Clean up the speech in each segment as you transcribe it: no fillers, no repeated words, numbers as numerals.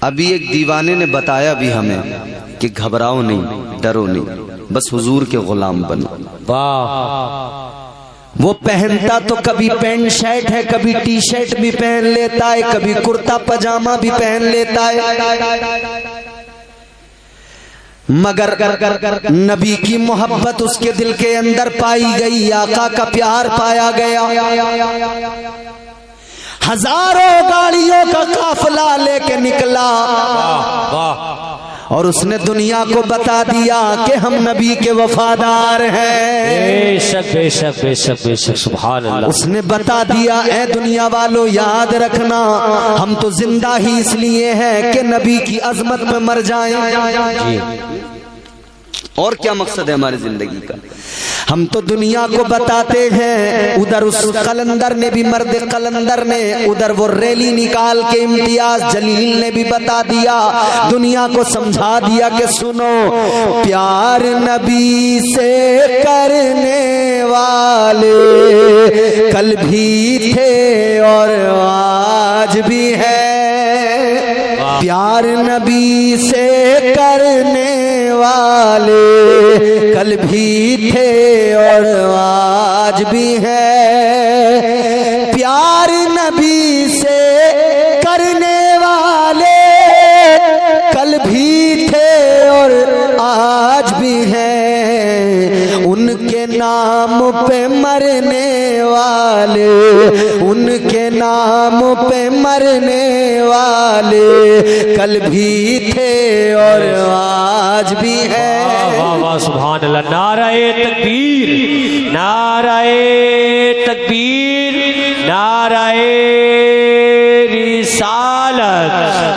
ابھی ایک دیوانے نے بتایا بھی ہمیں کہ گھبراؤ نہیں، ڈرو نہیں، بس حضور کے غلام بنو۔ واہ، وہ پہنتا تو کبھی پینٹ شرٹ ہے، کبھی ٹی شرٹ بھی پہن لیتا ہے، کبھی کرتا پجامہ بھی پہن لیتا ہے، مگر نبی کی محبت اس کے دل کے اندر پائی گئی، آقا کا پیار پایا گیا۔ ہزاروں گاڑیوں کا قافلہ لے کے نکلا اور اس نے دنیا کو بتا دیا کہ ہم نبی کے وفادار ہیں۔ بے شک بے شک بے شک بے شک، سبحان اللہ۔ اس نے بتا دیا اے دنیا والو یاد رکھنا، ہم تو زندہ ہی اس لیے ہیں کہ نبی کی عظمت میں مر جائیں۔ اور کیا مقصد ہے ہماری زندگی کا؟ ہم تو دنیا کو بتاتے ہیں، ادھر اس قلندر نے بھی، مرد قلندر نے ادھر وہ ریلی نکال کے امتیاز جلیل نے بھی بتا دیا، دنیا کو سمجھا دیا کہ سنو، پیار نبی سے کرنے والے کل بھی تھے اور آج بھی ہے، پیار نبی سے کرنے والے کل بھی تھے اور آج بھی ہے، پیار نبی سے کرنے والے کل بھی تھے اور آج بھی ہیں، ان کے نام پہ مرنے والے، ان کے نام پہ مرنے والے کل بھی تھے اور آج بھی ہے۔ واہ واہ، سبحان اللہ۔ نعرہ تکبیر، نعرہ تکبیر، نعرہ رسالت،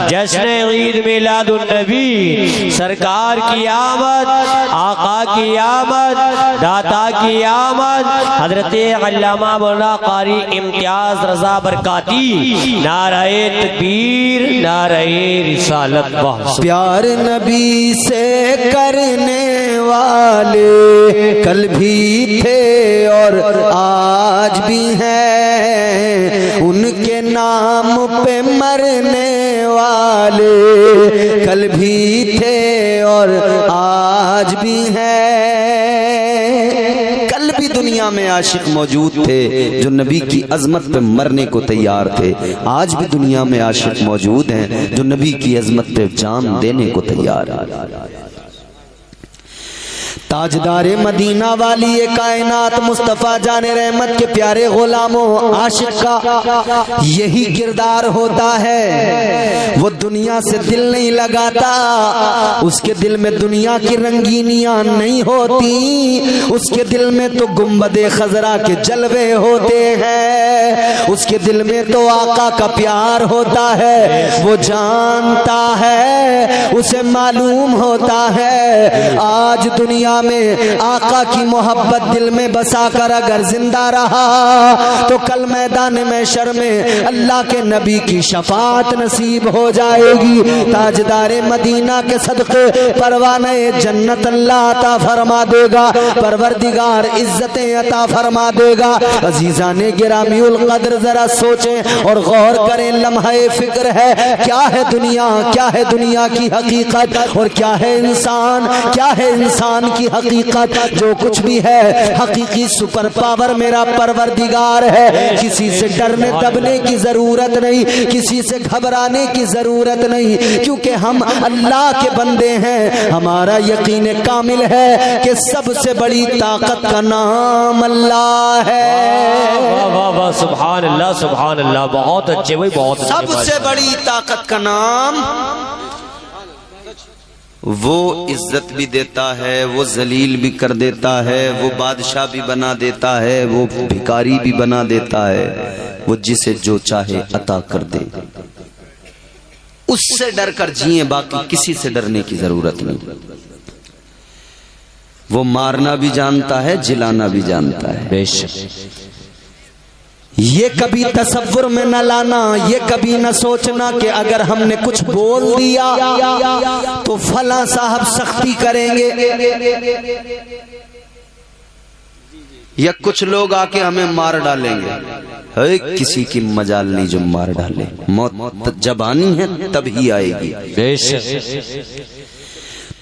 جشن عید میلاد النبی، سرکار کی آمد، آقا کی آمد، داتا کی آمد، حضرت علامہ مولانا قاری امتیاز رضا برکاتی، نعرہ تکبیر، نعرہ رسالت۔ پیار نبی سے کرنے والے کل بھی تھے اور آج بھی ہیں، ان کے نام پہ مرنے والے کل بھی تھے اور آج بھی ہیں۔ کل بھی دنیا میں عاشق موجود تھے جو نبی کی عظمت پہ مرنے کو تیار تھے، آج بھی دنیا میں عاشق موجود ہیں جو نبی کی عظمت پہ جان دینے کو تیار ہیں۔ تاجدار مدینہ والی کائنات مصطفیٰ جان رحمت کے پیارے غلاموں، عاشق کا یہی کردار ہوتا ہے، وہ دنیا سے دل نہیں لگاتا، اس کے دل میں دنیا کی رنگینیاں نہیں ہوتی، اس کے دل میں تو گنبد خضرا کے جلوے ہوتے ہیں، اس کے دل میں تو آقا کا پیار ہوتا ہے، وہ جانتا ہے، اسے معلوم ہوتا ہے، آج دنیا میں آقا کی محبت دل میں بسا کر اگر زندہ رہا تو کل میدان محشر میں اللہ کے نبی کی شفاعت نصیب ہو جائے گی۔ تاجدار مدینہ کے صدقے پروانہ جنت اللہ عطا فرما دے گا، پروردگار عزتیں عطا فرما دے گا۔ عزیزان گرامی القدر ذرا سوچیں اور غور کریں، لمحہ فکر ہے کیا ہے دنیا، کیا ہے دنیا کی حقیقت اور کیا ہے انسان، کیا ہے انسان کی حقیقت۔ جو کچھ بھی ہے حقیقی سپر پاور میرا پروردگار ہے، کسی سے ڈرنے دبنے کی ضرورت نہیں، کسی سے گھبرانے کی ضرورت نہیں، کیونکہ ہم اللہ کے بندے ہیں، ہمارا یقین کامل ہے کہ سب سے بڑی طاقت کا نام اللہ ہے۔ واہ واہ واہ، سبحان اللہ سبحان اللہ، بہت اچھے بھائی، بہت اچھے۔ سب سے بڑی طاقت کا نام، وہ عزت بھی دیتا ہے، وہ ذلیل بھی کر دیتا ہے، وہ بادشاہ بھی بنا دیتا ہے، وہ بھکاری بھی بنا دیتا ہے، وہ جسے جو چاہے عطا کر دے، اس سے ڈر کر جئیں، باقی کسی سے ڈرنے کی ضرورت نہیں۔ وہ مارنا بھی جانتا ہے، جلانا بھی جانتا ہے۔ بے شک، یہ کبھی تصور میں نہ لانا، یہ کبھی نہ سوچنا کہ اگر ہم نے کچھ بول دیا تو فلاں صاحب سختی کریں گے، یا کچھ لوگ آ کے ہمیں مار ڈالیں گے۔ ہے کسی کی مجال نہیں جو مار ڈالے، موت جب آنی ہے تب ہی آئے گی۔ بے شک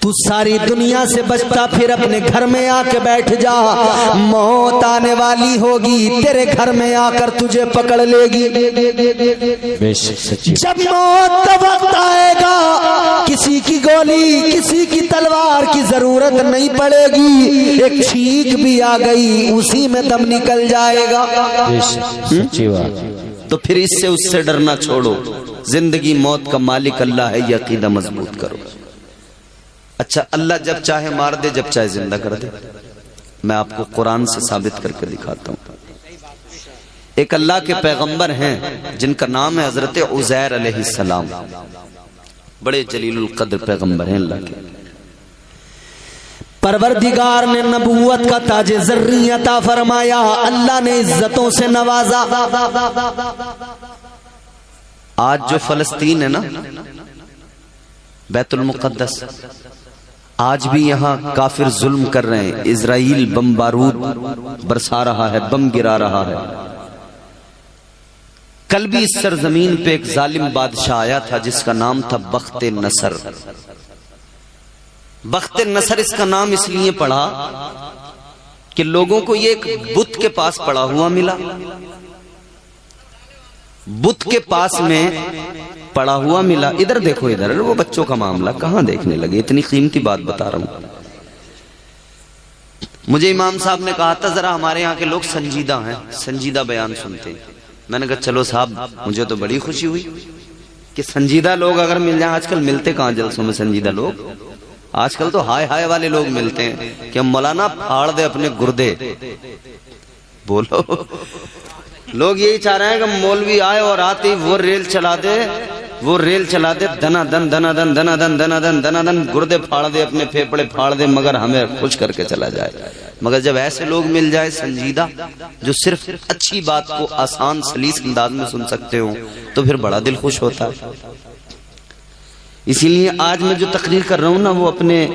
تو ساری دنیا سے بچتا پھر اپنے گھر میں آ کے بیٹھ جا، موت آنے والی ہوگی تیرے گھر میں آ کر تجھے پکڑ لے گی۔ بے شک سچی، جب موت کا وقت آئے گا کسی کی گولی کسی کی تلوار کی ضرورت نہیں پڑے گی، ایک چھینک بھی آ گئی اسی میں دم نکل جائے گا۔ بے شک سچی بات۔ تو پھر اس سے ڈرنا چھوڑو، زندگی موت کا مالک اللہ ہے، یہ عقیدہ مضبوط کرو۔ اچھا، اللہ جب چاہے مار دے، جب چاہے زندہ کر دے۔ میں آپ کو قرآن سے ثابت کر کے دکھاتا ہوں۔ ایک اللہ کے پیغمبر ہیں جن کا نام ہے حضرت عزیر علیہ السلام، بڑے جلیل القدر پیغمبر ہیں اللہ کے۔ پروردگار نے نبوت کا تاج زریں عطا فرمایا، اللہ نے عزتوں سے نوازا۔ آج جو فلسطین ہے نا، بیت المقدس، آج بھی یہاں کافر ظلم کر رہے ہیں، اسرائیل بم بارود برسا رہا ہے، بم گرا رہا ہے۔ کل بھی اس سرزمین پہ ایک ظالم بادشاہ آیا تھا جس کا نام تھا بخت نصر۔ بخت نصر اس کا نام اس لیے پڑا کہ لوگوں کو یہ ایک بت کے پاس پڑا ہوا ملا، بت کے پاس میں پڑا ہوا ملا۔ ادھر دیکھو، ادھر وہ بچوں کا معاملہ کہاں دیکھنے لگے، اتنی قیمتی بات بتا رہا ہوں۔ مجھے امام صاحب نے کہا تھا ذرا ہمارے یہاں کے لوگ سنجیدہ ہیں، سنجیدہ بیان سنتے ہیں۔ میں نے کہا چلو صاحب، مجھے تو بڑی خوشی ہوئی کہ سنجیدہ لوگ اگر مل جائیں۔ آج کل ملتے کہاں جلسوں میں سنجیدہ لوگ، آج کل تو ہائے ہائے والے لوگ ملتے ہیں کہ مولانا پھاڑ دے اپنے گردے۔ بولو، لوگ یہی چاہ رہے ہیں کہ مولوی آئے اور آتے ہی وہ ریل چلا دے، دنا دن دنا دن دنا دن دنا دن دنا دن، گردے پھاڑ دے، اپنے پھیپڑے پھاڑ دے، مگر ہمیں خوش کر کے چلا جائے۔ مگر جب ایسے لوگ مل جائے سنجیدہ، جو صرف اچھی بات کو آسان سلیس انداز میں سن سکتے ہوں، تو پھر بڑا دل خوش ہوتا ہے۔ اسی لیے آج میں جو تقریر کر رہا ہوں نا، وہ اپنے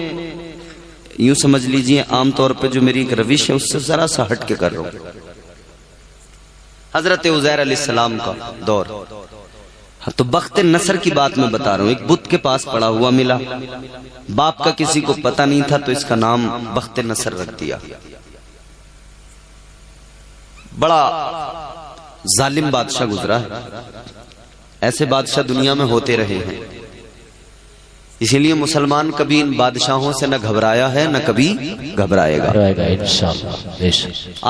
یوں سمجھ لیجئے عام طور پہ جو میری ایک روش ہے اس سے ذرا سا ہٹ کے کر رہا ہوں۔ حضرت عزیر علیہ السلام کا دور، تو بخت نصر کی بات میں بتا رہا ہوں۔ ایک بت کے پاس پڑا ہوا ملا، باپ کا کسی کو پتہ نہیں تھا تو اس کا نام بخت نصر رکھ دیا۔ بڑا ظالم بادشاہ گزرا ہے، ایسے بادشاہ دنیا میں ہوتے رہے ہیں۔ اسی لیے مسلمان کبھی ان بادشاہوں سے نہ گھبرایا ہے نہ کبھی گھبرائے گا انشاءاللہ۔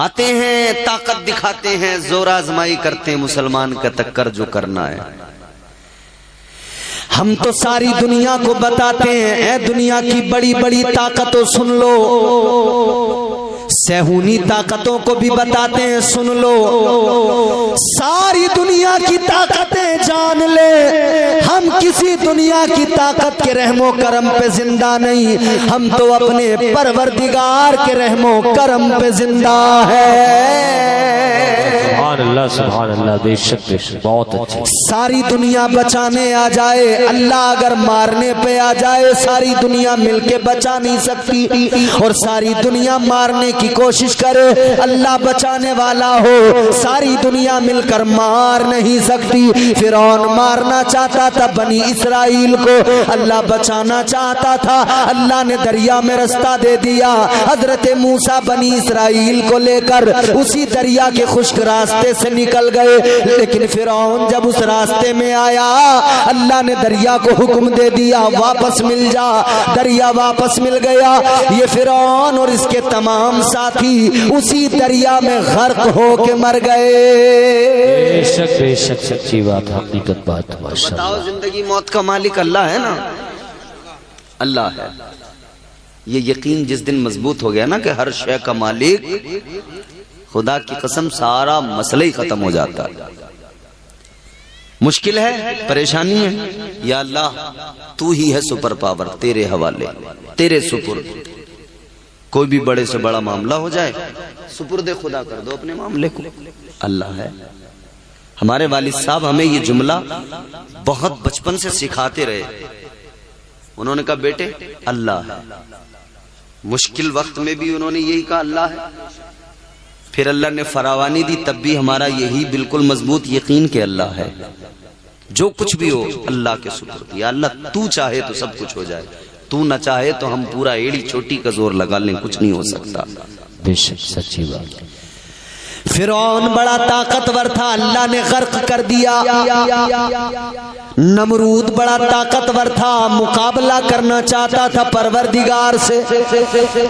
آتے ہیں، طاقت دکھاتے ہیں، زور آزمائی کرتے ہیں، مسلمان کا ٹکر جو کرنا ہے۔ ہم تو ساری دنیا کو بتاتے ہیں، اے دنیا کی بڑی بڑی طاقتوں سن لو، سہونی طاقتوں کو بھی بتاتے ہیں سن لو، ساری دنیا کی طاقتیں جان لے، ہم کسی دنیا کی طاقت کے رحم و کرم پہ زندہ نہیں، ہم تو اپنے پروردگار کے رحم و کرم پہ زندہ ہے۔ سبحان اللہ سبحان اللہ، بے شک بے شک، بہت اچھا۔ ساری دنیا بچانے آ جائے، اللہ اگر مارنے پہ آ جائے، ساری دنیا مل کے بچا نہیں سکتی، اور ساری دنیا مارنے کی کوشش کرے، اللہ بچانے والا ہو، ساری دنیا مل کر مار نہیں سکتی۔ فرعون مارنا چاہتا تھا بنی اسرائیل کو، اللہ بچانا چاہتا تھا، اللہ نے دریا میں رستہ دے دیا۔ حضرت موسیٰ بنی اسرائیل کو لے کر اسی دریا کے خشک راستے سے نکل گئے، لیکن فرعون جب اس راستے میں آیا، اللہ نے دریا کو حکم دے دیا واپس مل جا، دریا واپس مل گیا۔ یہ فرعون اور اس کے تمام ساتھی اسی دریا میں غرق ہو کے مر گئے۔ بے شک بے شک، سچی بات، حقیقت بات، ماشاءاللہ۔ بتاؤ، زندگی موت کا مالک اللہ ہے نا، اللہ ہے۔ یہ یقین جس دن مضبوط ہو گیا نا کہ ہر شے کا مالک خدا کی قسم، سارا مسئلہ ہی ختم ہو جاتا ہے۔ مشکل ہے، پریشانی ہے، یا اللہ تو ہی ہے سپر پاور، تیرے حوالے، تیرے سپرد۔ کوئی بھی بڑے سے بڑا معاملہ ہو جائے، سپرد خدا کر دو اپنے معاملے کو، اللہ ہے۔ ہمارے والد صاحب ہمیں یہ جملہ بہت بچپن سے سکھاتے رہے، انہوں نے کہا بیٹے اللہ ہے، مشکل وقت میں بھی انہوں نے یہی کہا اللہ ہے، پھر اللہ نے فراوانی دی، تب بھی ہمارا یہی بالکل مضبوط یقین کہ اللہ ہے، جو کچھ بھی ہو اللہ کے سپرد۔ یا اللہ تو چاہے تو سب کچھ ہو جائے، تو نہ چاہے تو ہم پورا ایڑی چوٹی کا زور لگا لیں، کچھ نہیں ہو سکتا۔ بے شک سچی بات۔ فرعون بڑا طاقتور تھا، اللہ نے غرق کر دیا۔ نمرود بڑا طاقتور تھا، مقابلہ کرنا چاہتا تھا پروردگار سے،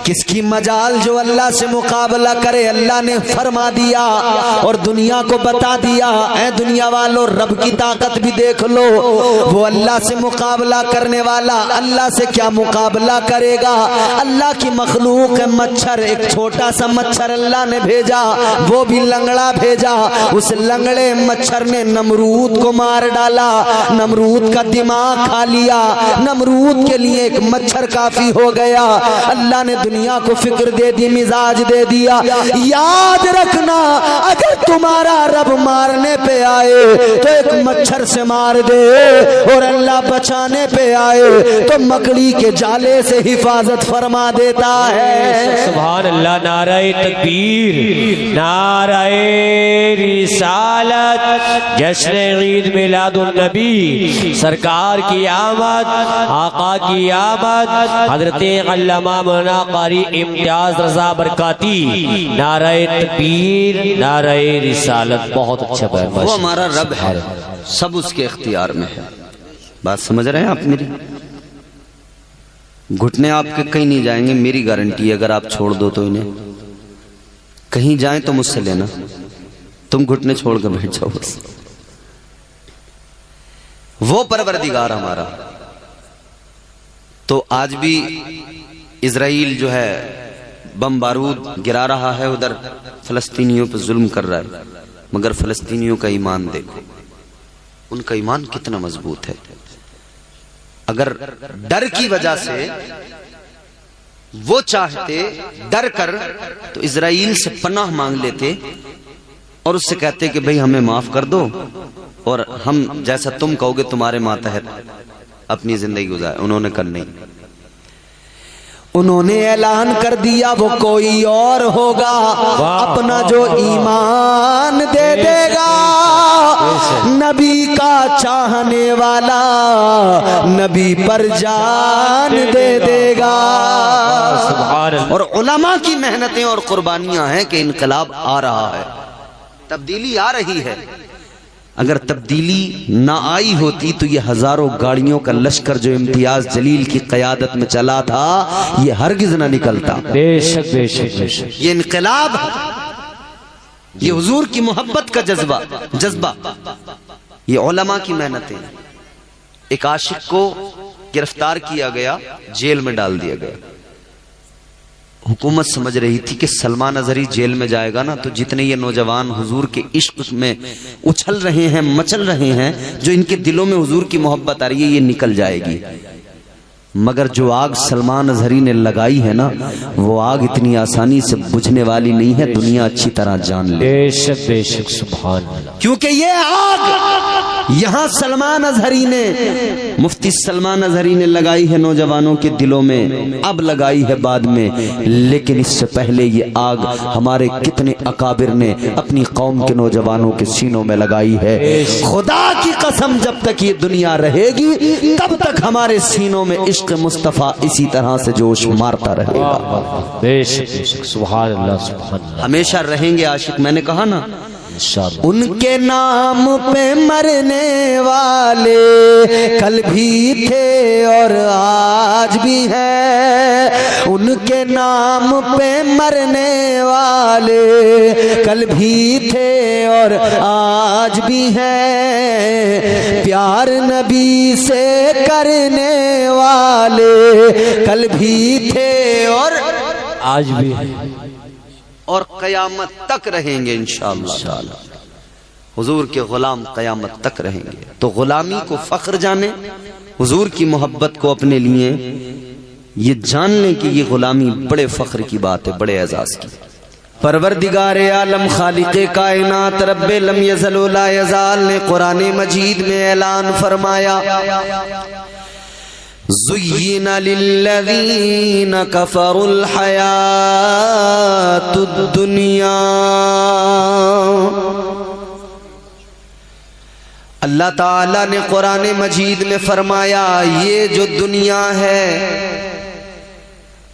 کس کی مجال جو اللہ سے مقابلہ کرے۔ اللہ نے فرما دیا اور دنیا کو بتا دیا، اے دنیا والو رب کی طاقت بھی دیکھ لو، وہ اللہ سے مقابلہ کرنے والا اللہ سے کیا مقابلہ کرے گا۔ اللہ کی مخلوق ہے مچھر، ایک چھوٹا سا مچھر اللہ نے بھیجا، وہ بھی لنگڑا بھیجا، اس لنگڑے مچھر نے نمرود کو مار ڈالا، نمرود کا دماغ کھا لیا، نمرود کے لیے ایک مچھر کافی ہو گیا۔ اللہ نے دنیا کو فکر دے دی، مزاج دے دیا، یاد رکھنا اگر تمہارا رب مارنے پہ آئے تو ایک مچھر سے مار دے، اور اللہ بچانے پہ آئے تو مکڑی کے جالے سے حفاظت فرما دیتا ہے۔ سبحان اللہ، نعرہ تکبیر، نعرہ رسالت، جشن عید میلاد النبی، سرکار کی آمد، آقا کی آمد، حضرت علامہ مولانا قاری امتیاز رضا برکاتی، نعرہ تکبیر، نعرہ رسالت۔ بہت اچھا بیان۔ وہ ہمارا رب ہے، سب اس کے اختیار میں ہے۔ بات سمجھ رہے ہیں آپ میری؟ گھٹنے آپ کے کہیں نہیں جائیں گے، میری گارنٹی ہے، اگر آپ چھوڑ دو تو انہیں کہیں جائیں تو مجھ سے لینا، تم گھٹنے چھوڑ کے بیٹھ جاؤ بس۔ وہ پروردگار ہمارا۔ تو آج بھی اسرائیل جو ہے بم بارود گرا رہا ہے، ادھر فلسطینیوں پہ ظلم کر رہا ہے، مگر فلسطینیوں کا ایمان دیکھو، ان کا ایمان کتنا مضبوط ہے۔ اگر ڈر کی وجہ سے وہ چاہتے ڈر کر تو اسرائیل سے پناہ مانگ لیتے اور اس سے کہتے کہ بھئی ہمیں معاف کر دو اور ہم جیسا تم کہو گے تمہارے ماتحت اپنی زندگی گزار۔ انہوں نے کر نہیں، انہوں نے اعلان کر دیا وہ کوئی اور ہوگا، اپنا جو ایمان دے دے گا، نبی کا چاہنے والا نبی پر جان دے دے گا۔ اور علماء کی محنتیں اور قربانیاں ہیں کہ انقلاب آ رہا ہے، تبدیلی آ رہی ہے۔ اگر تبدیلی نہ آئی ہوتی تو یہ ہزاروں گاڑیوں کا لشکر جو امتیاز جلیل کی قیادت میں چلا تھا یہ ہرگز نہ نکلتا۔ بے شک بے شک بے شک۔ یہ انقلاب، یہ حضور کی محبت کا جذبہ، یہ علماء کی محنتیں۔ ایک عاشق کو گرفتار کیا گیا، جیل میں ڈال دیا گیا۔ حکومت سمجھ رہی تھی کہ سلمان اظہری جیل میں جائے گا نا تو جتنے یہ نوجوان حضور کے عشق میں اچھل رہے ہیں، مچل رہے ہیں، جو ان کے دلوں میں حضور کی محبت آ رہی ہے، یہ نکل جائے گی۔ مگر جو آگ سلمان اظہری نے لگائی ہے نا، وہ آگ اتنی آسانی سے بجھنے والی نہیں ہے، دنیا اچھی طرح جان لے۔ بے شک بے شک، سبحان اللہ۔ کیونکہ یہ آگ یہاں سلمان اظہری نے، مفتی سلمان اظہری نے لگائی ہے نوجوانوں کے دلوں میں، اب لگائی ہے بعد میں، لیکن اس سے پہلے یہ آگ ہمارے کتنے اکابر نے اپنی قوم کے نوجوانوں کے سینوں میں لگائی ہے۔ خدا کی قسم جب تک یہ دنیا رہے گی تب تک ہمارے سینوں میں عشق مصطفیٰ اسی طرح سے جوش مارتا رہے گا۔ بے شک بے شک، سبحان اللہ سبحان اللہ۔ ہمیشہ رہیں گے عاشق، میں نے کہا نا، انشاءاللہ۔ ان کے نام پہ مرنے والے کل بھی تھے اور آج بھی ہیں، ان کے نام پہ مرنے والے کل بھی تھے اور آج بھی ہیں، پیار نبی سے کرنے والے کل بھی تھے اور آج بھی ہے، اور قیامت تک رہیں گے انشاءاللہ تعالی۔ حضور کے غلام قیامت تک رہیں گے۔ تو غلامی کو فخر جانے، حضور کی محبت کو اپنے لیے یہ جان لیں کہ یہ غلامی بڑے فخر کی بات ہے، بڑے اعزاز کی۔ پروردگار عالم خالق کائنات رب لم یزل ولا یزال نے قرآن مجید میں اعلان فرمایا، زُيِّنَ لِلَّذِينَ كَفَرُوا الْحَيَاةُ الدُّنْيَا. اللہ تعالیٰ نے قرآن مجید میں فرمایا یہ جو دنیا ہے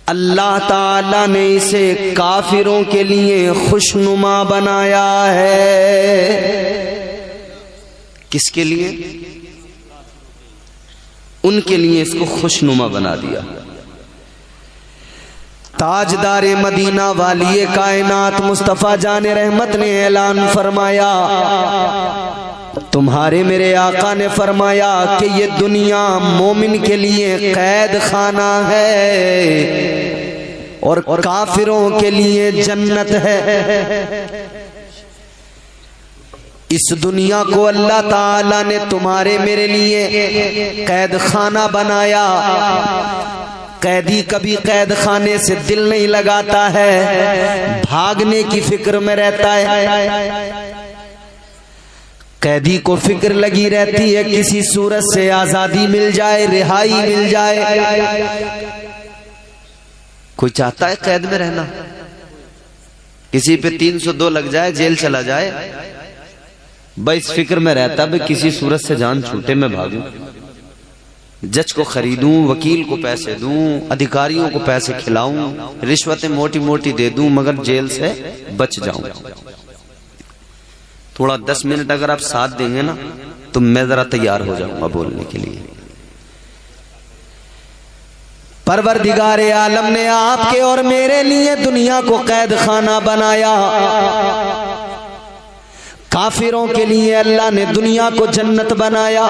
اللہ تعالیٰ نے اسے کافروں کے لیے خوشنما بنایا ہے. کس کے لیے؟ ان کے لیے اس کو خوشنما بنا دیا. تاجدار مدینہ والی کائنات مصطفیٰ جان رحمت نے اعلان فرمایا، تمہارے میرے آقا نے فرمایا کہ یہ دنیا مومن کے لیے قید خانہ ہے اور کافروں کے لیے جنت ہے. اس دنیا کو اللہ تعالیٰ نے تمہارے میرے لیے قید خانہ بنایا. قیدی کبھی قید خانے سے دل نہیں لگاتا ہے، بھاگنے کی فکر میں رہتا ہے. قیدی کو فکر لگی رہتی ہے کسی صورت سے آزادی مل جائے، رہائی مل جائے. کوئی چاہتا ہے قید میں رہنا؟ کسی پہ 302 لگ جائے، جیل چلا جائے، بس اس فکر میں رہتا ہے کسی صورت سے جان چھوٹے میں بھاگوں، جج کو خریدوں، وکیل کو پیسے دوں، ادھیکاریوں کو پیسے کھلاؤں، رشوتیں موٹی موٹی دے دوں مگر جیل سے بچ جاؤں. تھوڑا 10 منٹ اگر آپ ساتھ دیں گے نا تو میں ذرا تیار ہو جاؤں گا بولنے کے لیے. پروردگار عالم نے آپ کے اور میرے لیے دنیا کو قید خانہ بنایا. کافروں کے لیے اللہ نے دنیا کو جنت بنایا.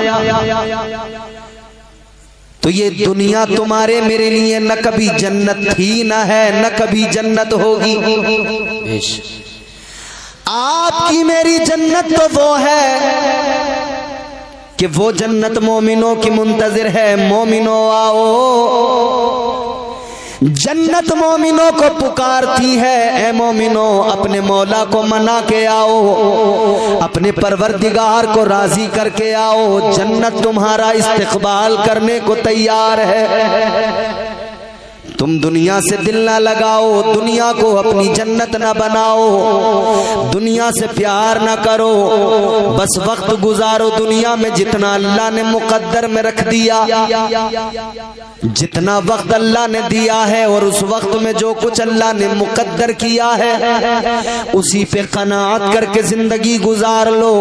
تو یہ دنیا تمہارے میرے لیے نہ کبھی جنت تھی نہ ہے نہ کبھی جنت ہوگی. آپ کی میری جنت تو وہ ہے کہ وہ جنت مومنوں کی منتظر ہے. مومنوں آؤ، جنت مومنوں کو پکارتی ہے. اے مومنوں اپنے مولا کو منا کے آؤ، اپنے پروردگار کو راضی کر کے آؤ. جنت تمہارا استقبال کرنے کو تیار ہے. تم دنیا سے دل نہ لگاؤ، دنیا کو اپنی جنت نہ بناؤ، دنیا سے پیار نہ کرو. بس وقت گزارو دنیا میں جتنا اللہ نے مقدر میں رکھ دیا، جتنا وقت اللہ نے دیا ہے اور اس وقت میں جو کچھ اللہ نے مقدر کیا ہے اسی پہ قناعت کر کے زندگی گزار لو.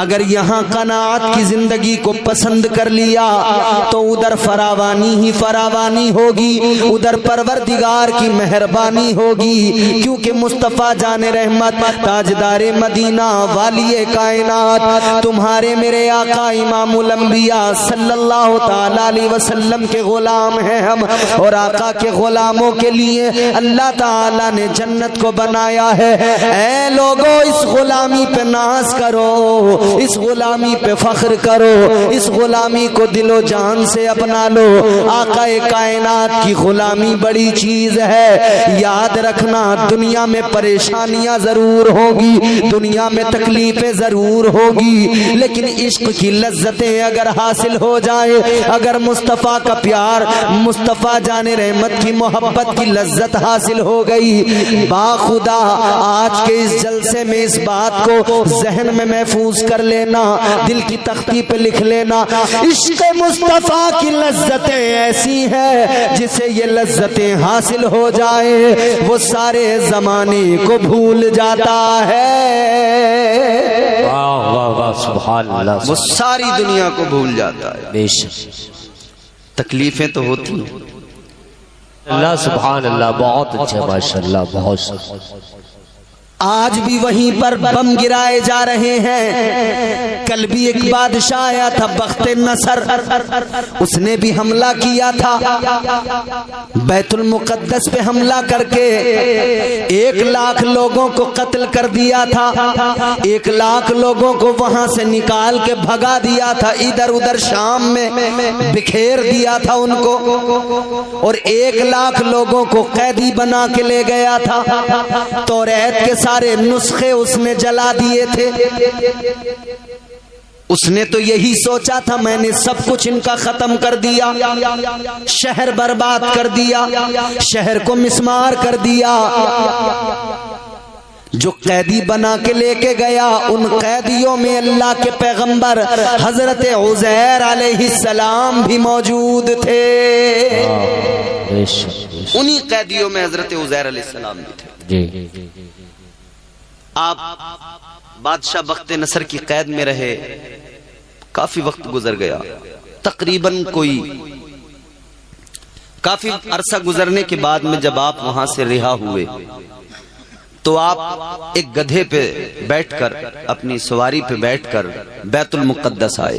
اگر یہاں قناعت کی زندگی کو پسند کر لیا تو ادھر فراوانی ہی فراوانی ہوگی، ادھر پروردگار کی مہربانی ہوگی. کیونکہ مصطفیٰ جان رحمت تاجدار مدینہ والی کائنات تمہارے میرے آقا امام الانبیاء صلی اللہ تعالی علیہ وسلم کے غلام ہیں ہم، اور آقا کے غلاموں کے لیے اللہ تعالی نے جنت کو بنایا ہے. اے لوگو اس غلامی پہ ناز کرو، اس غلامی پہ فخر کرو، اس غلامی کو دل و جان سے اپنا لو. آقا کائنات کی غلامی بڑی چیز ہے. یاد رکھنا دنیا میں پریشانیاں ضرور ہوگی، دنیا میں تکلیفیں ضرور ہوگی، لیکن عشق کی لذتیں اگر حاصل ہو جائے، اگر مصطفیٰ کا پیار، مصطفیٰ جان رحمت کی محبت کی لذت حاصل ہو گئی، باخدا آج کے اس جلسے میں اس بات کو ذہن میں محفوظ کر لینا، دل کی تختی پہ لکھ لینا. عشق مصطفیٰ کی لذتیں ایسی ہیں جسے یہ لذتیں حاصل ہو جائے وہ سارے زمانے کو بھول جاتا ہے. واہ واہ واہ سبحان اللہ. وہ ساری دنیا کو بھول جاتا ہے. بے شک تکلیفیں تو ہوتی ہیں. اللہ سبحان اللہ. بہت اچھا ماشاءاللہ. بہت آج بھی وہیں پر بم گرائے جا رہے ہیں. کل بھی ایک بادشاہ آیا تھا بخت نصر، اس نے بھی حملہ کیا تھا بیت المقدس پہ، حملہ کر کے 1,00,000 لوگوں کو قتل کر دیا تھا. 1,00,000 لوگوں کو وہاں سے نکال کے بھگا دیا تھا، ادھر ادھر شام میں بکھیر دیا تھا ان کو، اور 1,00,000 لوگوں کو قیدی بنا کے لے گیا تھا. توریت کے سارے نسخے اس نے جلا دیے تھے. اس نے تو یہی سوچا تھا میں نے سب کچھ ان کا ختم کر دیا، شہر برباد کر دیا، شہر کو مسمار کر دیا۔ جو قیدی بنا کے لے کے گیا ان قیدیوں میں اللہ کے پیغمبر حضرت عزیر علیہ السلام بھی موجود تھے، انہی قیدیوں میں حضرت عزیر علیہ السلام بھی تھے۔ آپ بادشاہ بخت نصر کی قید میں رہے، کافی وقت گزر گیا، تقریباً کوئی کافی عرصہ گزرنے کے بعد میں جب آپ وہاں سے رہا ہوئے تو آپ ایک گدھے پہ بیٹھ کر، اپنی سواری پہ بیٹھ کر بیت المقدس آئے۔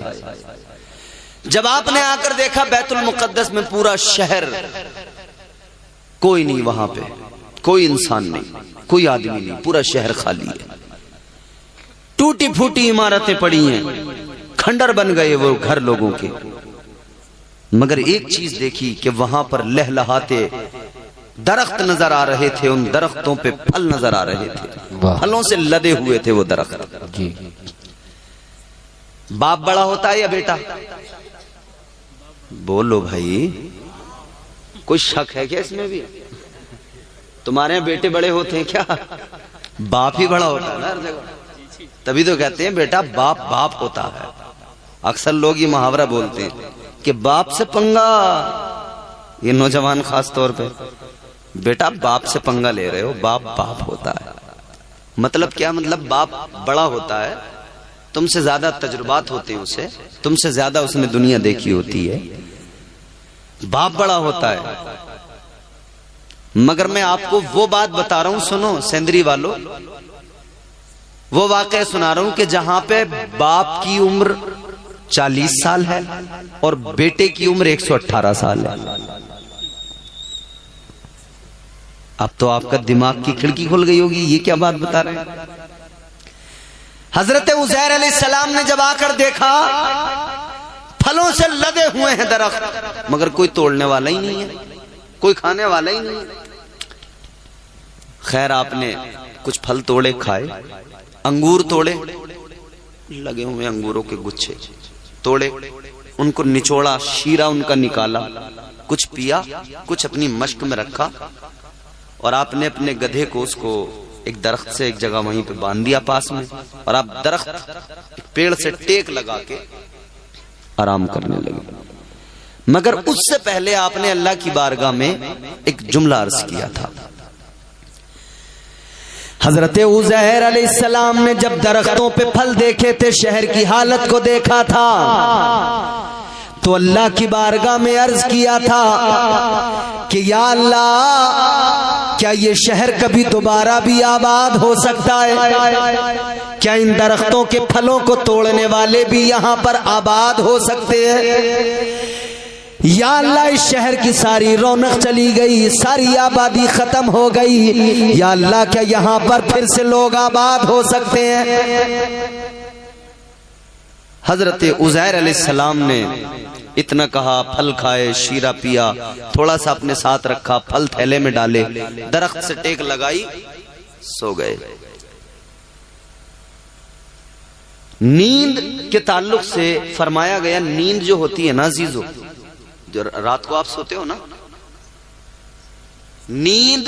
جب آپ نے آ کر دیکھا بیت المقدس میں پورا شہر، کوئی نہیں وہاں پہ، کوئی انسان نہیں، کوئی آدمی نہیں، پورا شہر خالی ہے، ٹوٹی پھوٹی عمارتیں پڑی ہیں، کھنڈر بن گئے وہ گھر لوگوں کے۔ مگر ایک چیز دیکھی کہ وہاں پر لہلہاتے درخت نظر آ رہے تھے، ان درختوں پہ پھل نظر آ رہے تھے، پھلوں سے لدے ہوئے تھے وہ درخت۔ باپ بڑا ہوتا ہے یا بیٹا؟ بولو بھائی، کوئی شک ہے کیا اس میں بھی؟ تمہارے یہاں بیٹے بڑے ہوتے ہیں کیا؟ باپ ہی بڑا ہوتا ہے نا ہر جگہ، تبھی تو کہتے ہیں بیٹا باپ باپ ہوتا ہے۔ اکثر لوگ یہ محاورہ بولتے ہیں کہ باپ سے پنگا، یہ نوجوان خاص طور پہ، بیٹا باپ سے پنگا لے رہے ہو، باپ باپ ہوتا ہے۔ مطلب کیا؟ مطلب باپ بڑا ہوتا ہے، تم سے زیادہ تجربات ہوتے ہیں اسے، تم سے زیادہ اس نے دنیا دیکھی ہوتی ہے، باپ بڑا ہوتا ہے۔ مگر میں آپ کو وہ بات بتا رہا ہوں، سنو سیندری والو، وہ واقعہ سنا رہا ہوں کہ جہاں پہ باپ کی عمر 40 سال ہے اور بیٹے کی عمر 118 سال ہے۔ اب تو آپ کا دماغ کی کھڑکی کھل گئی ہوگی، یہ کیا بات بتا رہے ہیں؟ حضرت عزیر علیہ السلام نے جب آ کر دیکھا پھلوں سے لدے ہوئے ہیں درخت، مگر کوئی توڑنے والا ہی نہیں ہے، کوئی کھانے والا ہی نہیں ہے۔ خیر آپ نے کچھ پھل توڑے، کھائے، انگور توڑے، لگے ہوئے انگوروں کے گچھے توڑے، ان کو نچوڑا، شیرہ ان کا نکالا، کچھ پیا، کچھ اپنی مشک میں رکھا، اور آپ نے اپنے گدھے کو اس کو ایک درخت سے ایک جگہ وہیں پہ باندھ دیا پاس میں، اور آپ درخت ایک پیڑ سے ٹیک لگا کے آرام کرنے لگے۔ مگر اس سے پہلے آپ نے اللہ کی بارگاہ میں ایک جملہ عرض کیا تھا۔ حضرت عزیر علیہ السلام نے جب درختوں پہ پھل دیکھے تھے، شہر کی حالت کو دیکھا تھا، تو اللہ کی بارگاہ میں عرض کیا تھا کہ یا اللہ، کیا یہ شہر کبھی دوبارہ بھی آباد ہو سکتا ہے؟ کیا ان درختوں کے پھلوں کو توڑنے والے بھی یہاں پر آباد ہو سکتے ہیں؟ یا اللہ، اس شہر کی ساری رونق چلی گئی، ساری آبادی ختم ہو گئی، یا اللہ کیا یہاں پر پھر سے لوگ آباد ہو سکتے ہیں؟ حضرت عزیر علیہ السلام نے اتنا کہا، پھل کھائے، شیرہ پیا، تھوڑا سا اپنے ساتھ رکھا، پھل تھیلے میں ڈالے، درخت سے ٹیک لگائی، سو گئے۔ نیند کے تعلق سے فرمایا گیا، نیند جو ہوتی ہے نا عزیزو، جو رات کو آپ سوتے ہو نا، نیند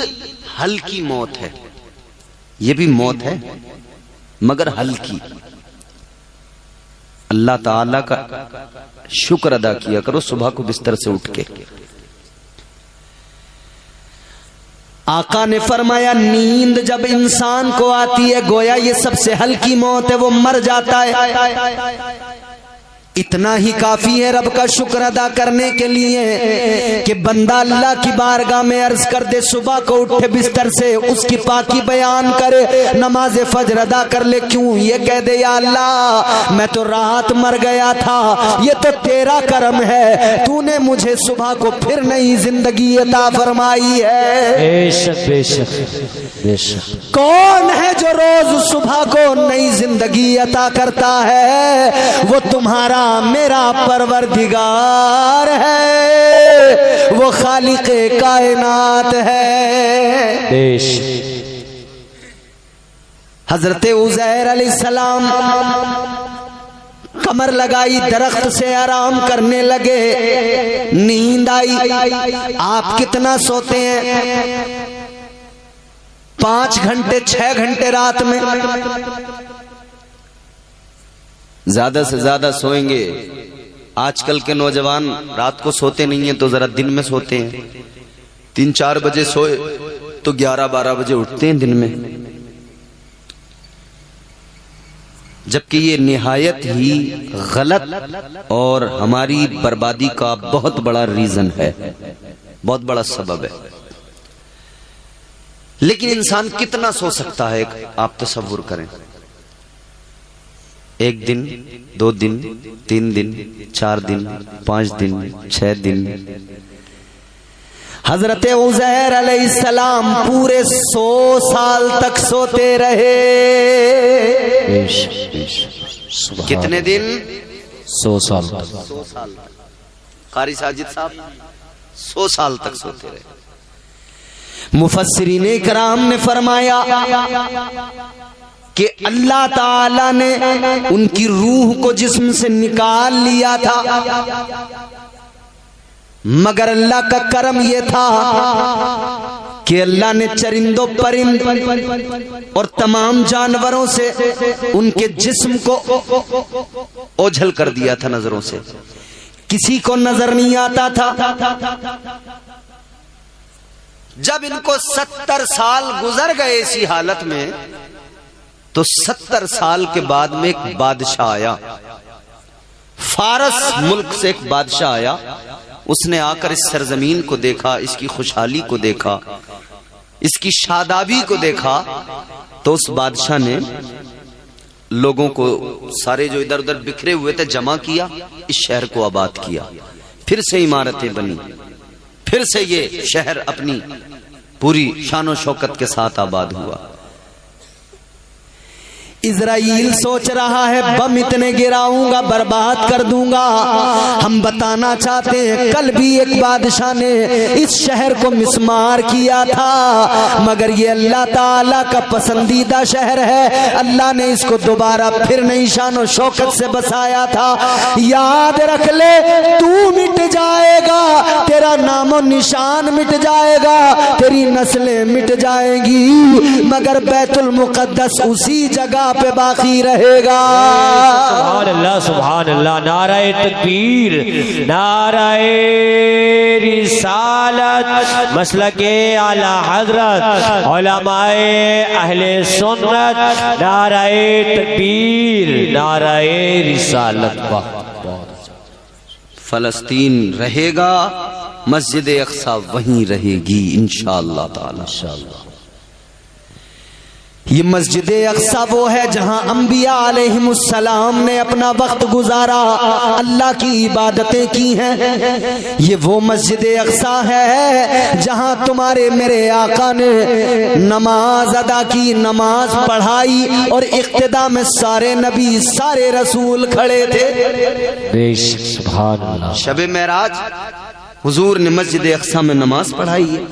ہلکی موت ہے، یہ بھی موت ہے مگر ہلکی۔ اللہ تعالیٰ کا شکر ادا کیا کرو صبح کو بستر سے اٹھ کے۔ آقا نے فرمایا نیند جب انسان کو آتی ہے گویا یہ سب سے ہلکی موت ہے، وہ مر جاتا ہے۔ اتنا ہی کافی ہے رب کا شکر ادا کرنے کے لیے کہ بندہ اللہ کی بارگاہ میں عرض کر دے، صبح کو اٹھے بستر سے، اس کی پاکی بیان کرے، نماز فجر ادا کر لے، کیوں یہ کہہ دے یا اللہ میں تو رات مر گیا تھا، یہ تو تیرا کرم ہے، تو نے مجھے صبح کو پھر نئی زندگی عطا فرمائی ہے۔ بے شک بے شک بے شک۔ کون ہے جو روز صبح کو نئی زندگی عطا کرتا ہے؟ وہ تمہارا میرا پروردگار ہے، وہ خالق کائنات ہے۔ بیش حضرت عزیر علیہ السلام کمر لگائی درخت سے آرام کرنے لگے، نیند آئی۔ آپ کتنا سوتے ہیں؟ 5 گھنٹے 6 گھنٹے رات میں؟ زیادہ سے زیادہ سوئیں گے۔ آج کل کے نوجوان رات کو سوتے نہیں ہیں تو ذرا دن میں سوتے ہیں، 3-4 بجے سوئے تو 11-12 بجے اٹھتے ہیں دن میں، جبکہ یہ نہایت ہی غلط اور ہماری بربادی کا بہت بڑا ریزن ہے، بہت بڑا سبب ہے۔ لیکن انسان کتنا سو سکتا ہے آپ تصور کریں؟ 1 دن، 2 دن، 3 دن، 4 دن، 5 دن، 6 دن۔ حضرت عزیر علیہ السلام پورے 100 سال تک سوتے رہے۔ کتنے دن؟ 100 سال۔ 100 سال۔ قاری ساجد صاحب 100 سال تک سوتے رہے۔ مفسرین کرام نے فرمایا کہ اللہ تعالی نے ان کی روح کو جسم سے نکال لیا تھا، مگر اللہ کا کرم یہ تھا کہ اللہ نے چرندوں پرند اور تمام جانوروں سے ان کے جسم کو اوجھل کر دیا تھا، نظروں سے کسی کو نظر نہیں آتا تھا۔ جب ان کو 70 سال گزر گئے اسی حالت میں، تو 70 سال کے بعد میں ایک بادشاہ آیا، فارس ملک سے ایک بادشاہ آیا۔ اس نے آ کر اس سرزمین کو دیکھا، اس کی خوشحالی کو دیکھا، اس کی شادابی کو دیکھا، تو اس بادشاہ نے لوگوں کو سارے جو ادھر ادھر بکھرے ہوئے تھے جمع کیا، اس شہر کو آباد کیا، پھر سے عمارتیں بنی، پھر سے یہ شہر اپنی پوری شان و شوکت کے ساتھ آباد ہوا۔ اسرائیل سوچ رہا ہے بم اتنے گراؤں گا برباد کر دوں گا۔ ہم بتانا چاہتے ہیں کل بھی ایک بادشاہ نے اس شہر کو مسمار کیا تھا، مگر یہ اللہ تعالیٰ کا پسندیدہ شہر ہے، اللہ نے اس کو دوبارہ پھر نئی شان و شوکت سے بسایا تھا۔ یاد رکھ لے تو مٹ جائے گا، تیرا نام و نشان مٹ جائے گا، تیری نسلیں مٹ جائیں گی، مگر بیت المقدس اسی جگہ پہ باقی رہے گا۔ سبحان اللہ، سبحان اللہ، نعرہ تکبیر، نعرہ رسالت، مسلک اعلی حضرت، علماء اہل سنت، نعرہ تکبیر، نعرہ رسالت۔ فلسطین رہے گا، مسجد اقصی وہیں رہے گی انشاءاللہ تعالی۔ یہ مسجد اقصی وہ ہے جہاں انبیاء علیہم السلام نے اپنا وقت گزارا، اللہ کی عبادتیں کی ہیں۔ یہ وہ مسجد اقصی ہے جہاں تمہارے میرے آقا نے نماز ادا کی، نماز پڑھائی، اور اقتدا میں سارے نبی سارے رسول کھڑے تھے۔ سبحان اللہ۔ شب معراج حضور نے مسجد اقصی میں نماز پڑھائی ہے،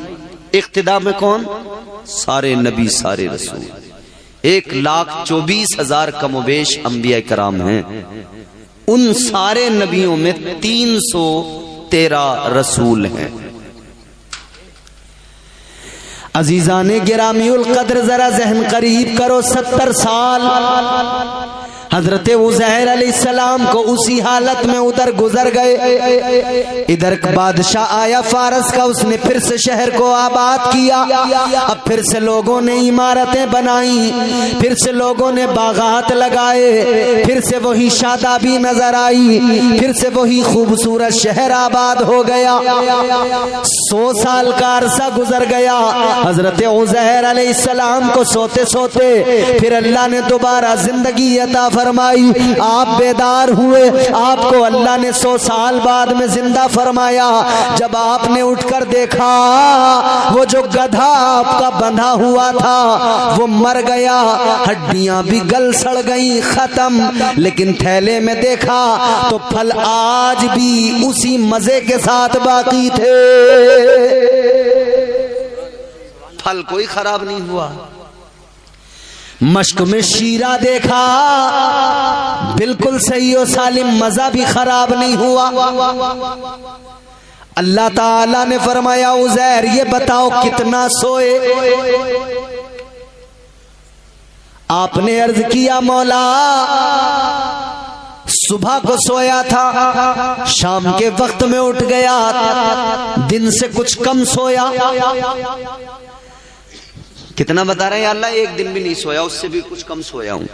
اقتدا میں کون؟ سارے نبی سارے رسول۔ 1,24,000 کم و بیش انبیاء کرام ہیں، ان سارے نبیوں میں 313 رسول ہیں۔ عزیزان گرامی القدر، ذرا ذہن قریب کرو، 70 سال حضرت عزیر علیہ السلام کو اسی حالت میں ادھر گزر گئے۔ ادھر بادشاہ آیا فارس کا، اس نے پھر سے شہر کو آباد کیا، اب پھر سے لوگوں نے عمارتیں بنائی، پھر سے لوگوں نے باغات لگائے، پھر سے وہی شادابی نظر آئی، پھر سے وہی خوبصورت شہر آباد ہو گیا۔ 100 سال کا عرصہ گزر گیا، حضرت عزیر علیہ السلام کو سوتے سوتے پھر اللہ نے دوبارہ زندگی عطا فرمائی، آپ بیدار ہوئے، آپ کو اللہ نے 100 سال بعد میں زندہ فرمایا۔ جب آپ نے اٹھ کر دیکھا وہ جو گدھا آپ کا بندھا ہوا تھا وہ مر گیا، ہڈیاں بھی گل سڑ گئیں، ختم، لیکن تھیلے میں دیکھا تو پھل آج بھی اسی مزے کے ساتھ باقی تھے، پھل کوئی خراب نہیں ہوا۔ مشق میں شیرہ دیکھا، بالکل صحیح و سالم، مزہ بھی خراب نہیں ہوا۔ اللہ تعالیٰ نے فرمایا عزیر یہ بتاؤ کتنا سوئے؟ آپ نے عرض کیا مولا صبح کو سویا تھا، شام کے وقت میں اٹھ گیا، دن سے کچھ کم سویا۔ کتنا بتا رہے ہیں اللہ؟ ایک دن بھی نہیں سویا، اس سے بھی کچھ کم سویا ہوں۔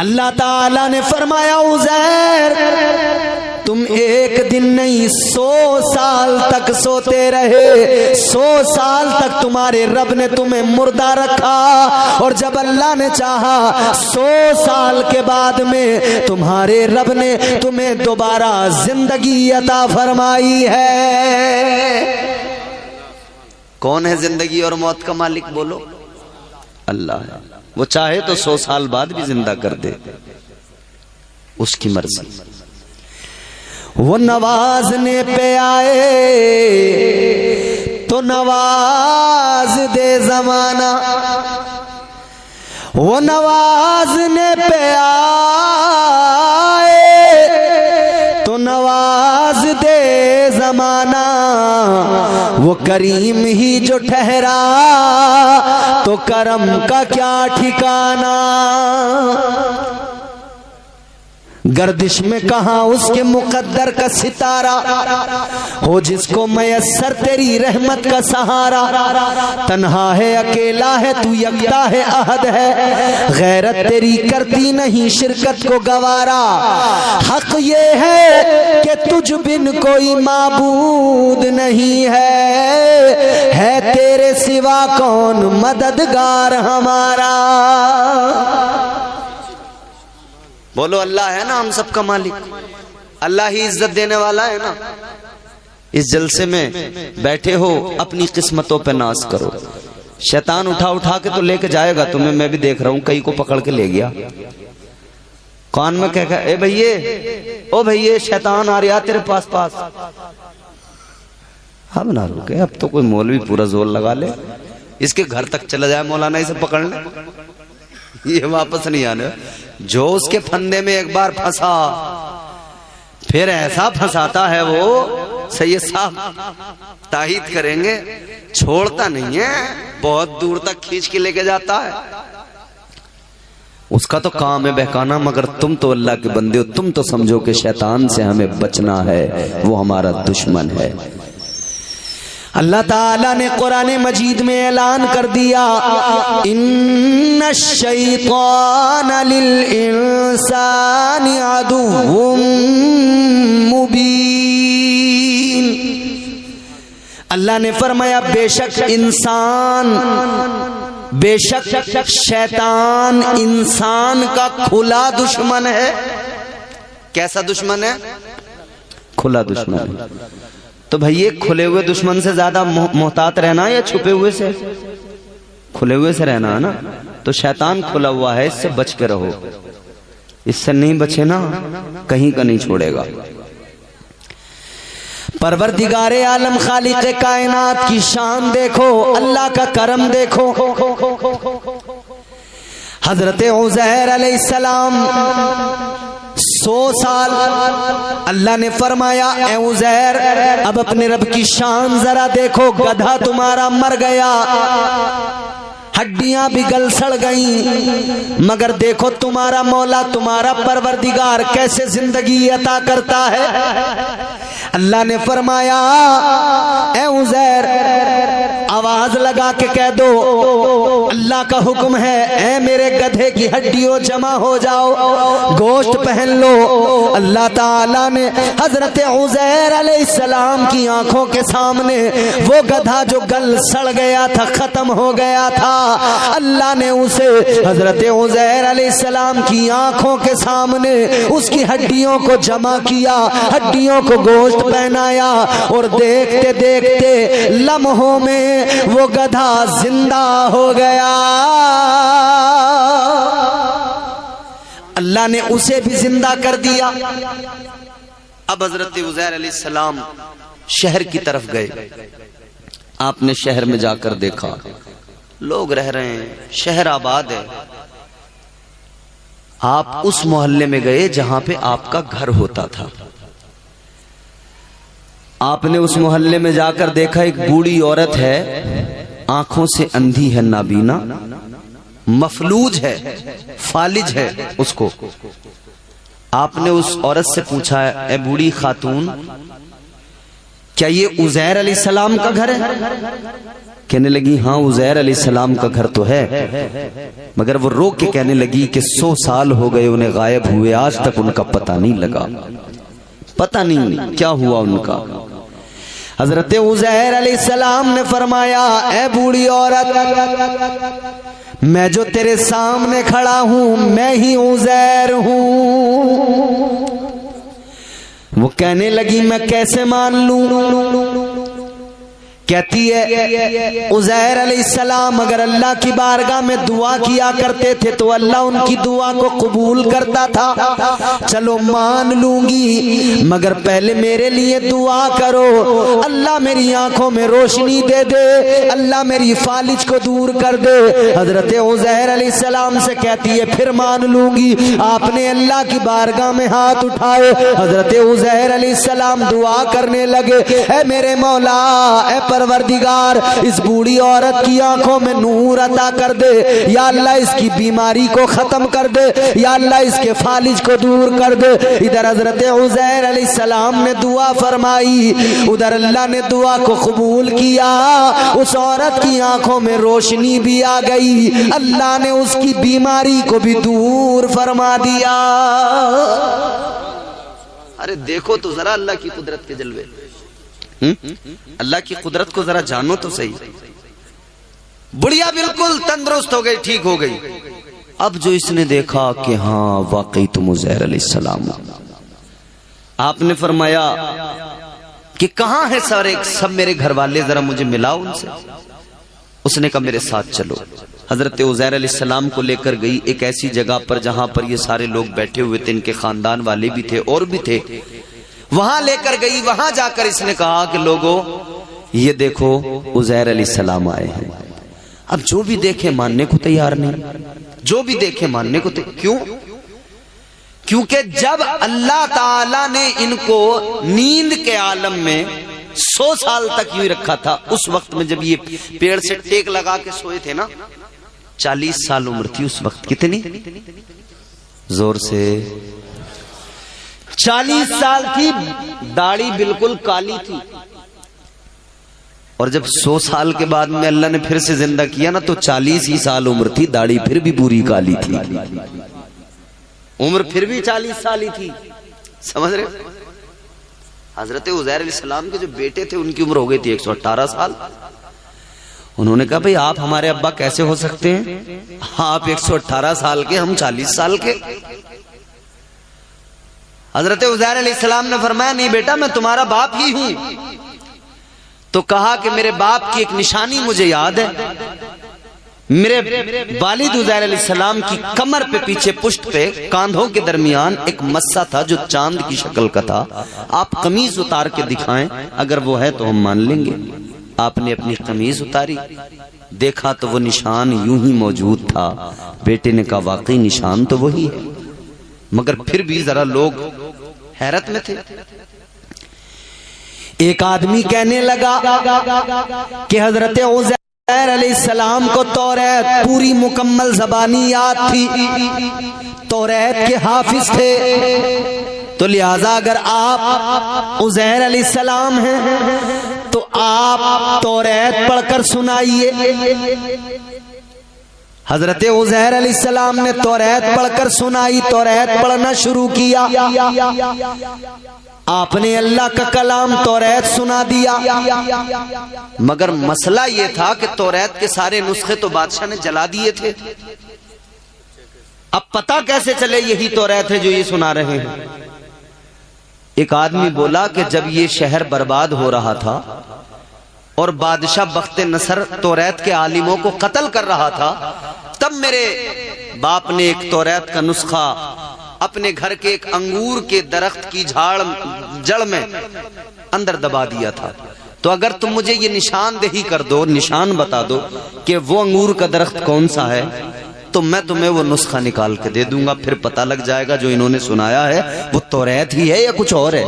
اللہ تعالیٰ نے فرمایا عزیر تم ایک دن نہیں 100 سال تک سوتے رہے، 100 سال تک تمہارے رب نے تمہیں مردہ رکھا، اور جب اللہ نے چاہا 100 سال کے بعد میں تمہارے رب نے تمہیں دوبارہ زندگی عطا فرمائی ہے۔ کون ہے زندگی اور موت کا مالک؟ بولو اللہ ہے۔ وہ چاہے تو 100 سال بعد بھی زندہ کر دے، اس کی مرضی۔ وہ نوازنے پہ آئے تو نواز دے زمانہ، وہ نوازنے پہ آئے تو نواز دے زمانہ، وہ کریم ہی جو ٹھہرا تو کرم کا کیا ٹھکانہ۔ گردش میں کہاں اس کے مقدر کا ستارہ ہو جس کو میسر تیری رحمت کا سہارا۔ تنہا ہے اکیلا ہے تو یکتا ہے احد ہے، غیرت تیری کرتی نہیں شرکت کو گوارا۔ حق یہ ہے کہ تجھ بن کوئی معبود نہیں ہے تیرے سوا کون مددگار ہمارا۔ بولو اللہ ہے نا ہم سب کا مالک، اللہ ہی عزت دینے والا ہے نا۔ اس جلسے میں بیٹھے ہو اپنی قسمتوں پہ ناز کرو۔ شیطان اٹھا کے تو لے کے جائے گا تمہیں، میں بھی دیکھ رہا ہوں کئی کو پکڑ کے لے گیا، کان میں کہہ اے بھئیے او بھئیے شیطان آ رہا تیرے پاس۔ اب نہ رکے، اب تو کوئی مولوی پورا زور لگا لے، اس کے گھر تک چلا جائے مولانا اسے پکڑ لے، یہ واپس نہیں آنے۔ جو اس کے پھندے میں ایک بار پھنسا پھر ایسا پھنساتا ہے وہ، سید صاحب تائید کریں گے، چھوڑتا نہیں ہے، بہت دور تک کھینچ کے لے کے جاتا ہے۔ اس کا تو کام ہے بہکانا، مگر تم تو اللہ کے بندے ہو، تم تو سمجھو کہ شیطان سے ہمیں بچنا ہے، وہ ہمارا دشمن ہے۔ اللہ تعالیٰ نے قرآن مجید میں اعلان کر دیا ان الشیطان للانسان عدو مبین۔ اللہ نے فرمایا بے شک شیطان انسان کا کھلا دشمن ہے۔ کیسا دشمن ہے؟ کھلا دشمن ہے۔ تو بھئی کھلے ہوئے دشمن سے زیادہ محتاط رہنا یا چھپے ہوئے سے؟ کھلے ہوئے سے رہنا ہے نا۔ تو شیطان کھلا ہوا ہے، اس سے بچ کے رہو، اس سے نہیں بچے نا کہیں کا نہیں چھوڑے گا۔ پروردگار عالم خالق کائنات کی شان دیکھو، اللہ کا کرم دیکھو۔ حضرت عزیر علیہ السلام 100 سال اللہ نے فرمایا اے عزیر اب اپنے رب کی شان ذرا دیکھو، گدھا تمہارا مر گیا، ہڈیاں بھی گل سڑ گئیں، مگر دیکھو تمہارا مولا تمہارا پروردگار کیسے زندگی عطا کرتا ہے۔ اللہ نے فرمایا اے عزیر آواز لگا کے کہہ دو اللہ کا حکم ہے اے میرے گدھے کی ہڈیوں جمع ہو جاؤ، گوشت پہن لو۔ اللہ تعالیٰ نے حضرت عزیر علیہ السلام کی آنکھوں کے سامنے وہ گدھا جو گل سڑ گیا تھا، ختم ہو گیا تھا، اللہ نے اسے حضرت عزیر علیہ السلام کی آنکھوں کے سامنے اس کی ہڈیوں کو جمع کیا، ہڈیوں کو گوشت پہنایا، اور دیکھتے دیکھتے لمحوں میں وہ گدھا زندہ ہو گیا۔ اللہ نے اسے بھی زندہ کر دیا۔ اب حضرت عزیر علیہ السلام شہر کی طرف گئے، آپ نے شہر میں جا کر دیکھا لوگ رہ رہے ہیں، شہر آباد ہے. آپ اس محلے میں گئے جہاں پہ آپ کا گھر ہوتا تھا. آپ نے اس محلے میں جا کر دیکھا ایک بوڑھی عورت ہے، آنکھوں سے اندھی ہے، نابینا، مفلوج ہے، فالج ہے اس کو. آپ نے اس عورت سے پوچھا، اے بوڑھی خاتون، کیا یہ عزیر علیہ السلام کا گھر ہے؟ کہنے لگی ہاں عزیر علیہ السلام کا گھر تو ہے، مگر وہ رو کے کہنے لگی کہ 100 سال ہو گئے انہیں غائب ہوئے، آج تک ان کا پتہ نہیں لگا، پتہ نہیں کیا ہوا ان کا. حضرت عزیر علیہ السلام نے فرمایا، اے بوڑھی عورت، میں جو تیرے سامنے کھڑا ہوں میں ہی عزیر ہوں. وہ کہنے لگی میں کیسے مان لوں؟ کہتی ہے عزیر علیہ السلام اگر اللہ کی بارگاہ میں دعا کیا کرتے تھے تو اللہ ان کی دعا کو قبول کرتا تھا. چلو مان لوں گی، مگر پہلے میرے لیے دعا کرو، اللہ میری آنکھوں میں روشنی دے دے، اللہ میری فالج کو دور کر دے. حضرت عزیر علیہ السلام سے کہتی ہے پھر مان لوں گی. آپ نے اللہ کی بارگاہ میں ہاتھ اٹھائے، حضرت عزیر علیہ السلام دعا کرنے لگے، اے میرے مولا، اے پروردگار، اس بوڑھی عورت کی آنکھوں میں نور عطا کر دے، یا اللہ اس کی بیماری کو ختم کر دے، یا اللہ اس کے فالج کو دور کر دے. ادھر حضرت عزیر علیہ السلام نے دعا فرمائی، ادھر اللہ نے دعا کو قبول کیا. اس عورت کی آنکھوں میں روشنی بھی آ گئی، اللہ نے اس کی بیماری کو بھی دور فرما دیا. ارے دیکھو تو ذرا اللہ کی قدرت کے جلوے، اللہ کی قدرت کو ذرا جانو تو صحیح. بڑھیا بالکل تندرست ہو گئی، ٹھیک ہو گئی. اب جو اس نے دیکھا کہ ہاں واقعی تم عزیر علیہ السلام، آپ نے فرمایا کہ کہاں ہے سب میرے گھر والے، ذرا مجھے ملاؤ ان سے. اس نے کہا میرے ساتھ چلو. حضرت عزیر علیہ السلام کو لے کر گئی ایک ایسی جگہ پر جہاں پر یہ سارے لوگ بیٹھے ہوئے تھے، ان کے خاندان والے بھی تھے اور بھی تھے. وہاں لے کر گئی. وہاں جا کر اس نے کہا کہ لوگوں یہ دیکھو عزیر علیہ السلام آئے ہیں. اب جو بھی دیکھے ماننے کو تیار نہیں، جو بھی دیکھے ماننے کو کیوں؟ کیونکہ جب اللہ تعالی نے ان کو نیند کے عالم میں 100 سال تک یوں رکھا تھا، اس وقت میں جب یہ پیڑ سے ٹیک لگا کے سوئے تھے نا، 40 سال عمر تھی اس وقت. کتنی؟ زور سے 40 سال کی. داڑھی بالکل کالی تھی. اور جب 100 سال کے بعد میں اللہ نے پھر سے زندہ کیا نا تو 40 ہی سال عمر تھی، داڑھی پھر بھی پوری کالی تھی، عمر پھر بھی 40 سال ہی تھی. سمجھ رہے؟ حضرت عزیر علیہ السلام کے جو بیٹے تھے ان کی عمر ہو گئی تھی 118 سال. انہوں نے کہا بھئی آپ ہمارے ابا کیسے ہو سکتے ہیں؟ آپ 118 سال کے، ہم 40 سال کے. حضرت عزیر علیہ السلام نے فرمایا نہیں بیٹا میں تمہارا باپ ہی ہوں. تو کہا کہ میرے باپ کی ایک نشانی مجھے یاد ہے. میرے والد عزیر علیہ السلام کی کمر پہ پیچھے پشت پہ کاندھوں کے درمیان ایک مسا تھا جو چاند کی شکل کا تھا. آپ قمیض اتار کے دکھائیں، اگر وہ ہے تو ہم مان لیں گے. آپ نے اپنی قمیض اتاری، دیکھا تو وہ نشان یوں ہی موجود تھا. بیٹے نے کہا واقعی نشان تو وہی ہے، مگر پھر بھی ذرا لوگ حیرت میں تھے. ایک آدمی کہنے لگا کہ حضرت عزیر علیہ السلام کو توریت پوری مکمل زبانی یاد تھی، توریت کے حافظ تھے، تو لہذا اگر آپ عزیر علیہ السلام ہیں تو آپ توریت پڑھ کر سنائیے. حضرت عزیر علیہ السلام نے توریت پڑھ کر سنائی، توریت پڑھنا شروع کیا. آپ نے اللہ کا کلام توریت سنا دیا، مگر مسئلہ یہ تھا کہ توریت کے سارے نسخے تو بادشاہ نے جلا دیے تھے. اب پتہ کیسے چلے یہی توریت ہے جو یہ سنا رہے ہیں؟ ایک آدمی بولا کہ جب یہ شہر برباد ہو رہا تھا اور بادشاہ بخت نصر توریت کے عالموں کو قتل کر رہا تھا، تب میرے باپ نے ایک توریت کا نسخہ اپنے گھر کے ایک انگور کے درخت کی جڑ میں اندر دبا دیا تھا. تو اگر تم مجھے یہ نشاندہی کر دو، نشان بتا دو کہ وہ انگور کا درخت کون سا ہے، تو میں تمہیں وہ نسخہ نکال کے دے دوں گا، پھر پتہ لگ جائے گا جو انہوں نے سنایا ہے وہ توریت ہی ہے یا کچھ اور ہے۔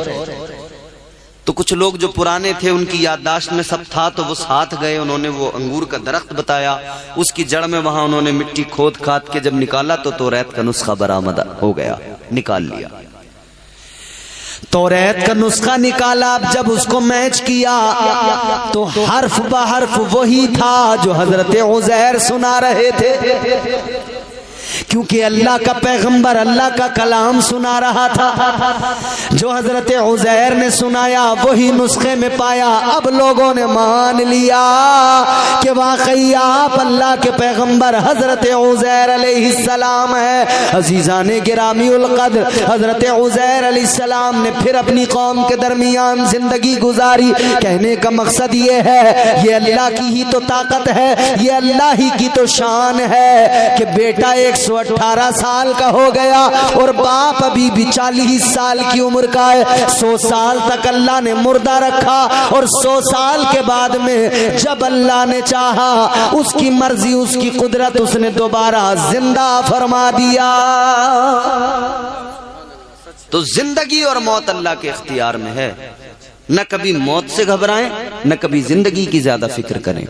تو کچھ لوگ جو پرانے تھے ان کی یادداشت میں سب تھا، تو وہ ساتھ گئے، انہوں نے وہ انگور کا درخت بتایا، اس کی جڑ میں وہاں انہوں نے مٹی کھود کھاد کے جب نکالا تو توریت کا نسخہ برآمد ہو گیا، نکال لیا۔ توریت کا نسخہ نکالا، جب اس کو میچ کیا تو حرف بحرف وہی تھا جو حضرت عزیر سنا رہے تھے، کیونکہ اللہ کا پیغمبر اللہ کا کلام سنا رہا تھا، جو حضرت عزیر نے سنایا وہی نسخے میں پایا۔ اب لوگوں نے مان لیا کہ واقعی آپ اللہ کے پیغمبر حضرت عزیر علیہ السلام ہے۔ عزیزان گرامی القدر، حضرت عزیر علیہ السلام نے پھر اپنی قوم کے درمیان زندگی گزاری۔ کہنے کا مقصد یہ ہے، یہ اللہ کی ہی تو طاقت ہے، یہ اللہ ہی کی تو شان ہے کہ بیٹا 118 سال کا ہو گیا اور باپ ابھی بھی 40 سال کی عمر کا ہے۔ 100 سال تک اللہ نے مردہ رکھا اور 100 سال کے بعد میں جب اللہ نے چاہا، اس کی مرضی، اس کی قدرت، اس نے دوبارہ زندہ فرما دیا۔ تو زندگی اور موت اللہ کے اختیار میں ہے، نہ کبھی موت سے گھبرائیں، نہ کبھی زندگی کی زیادہ فکر کریں۔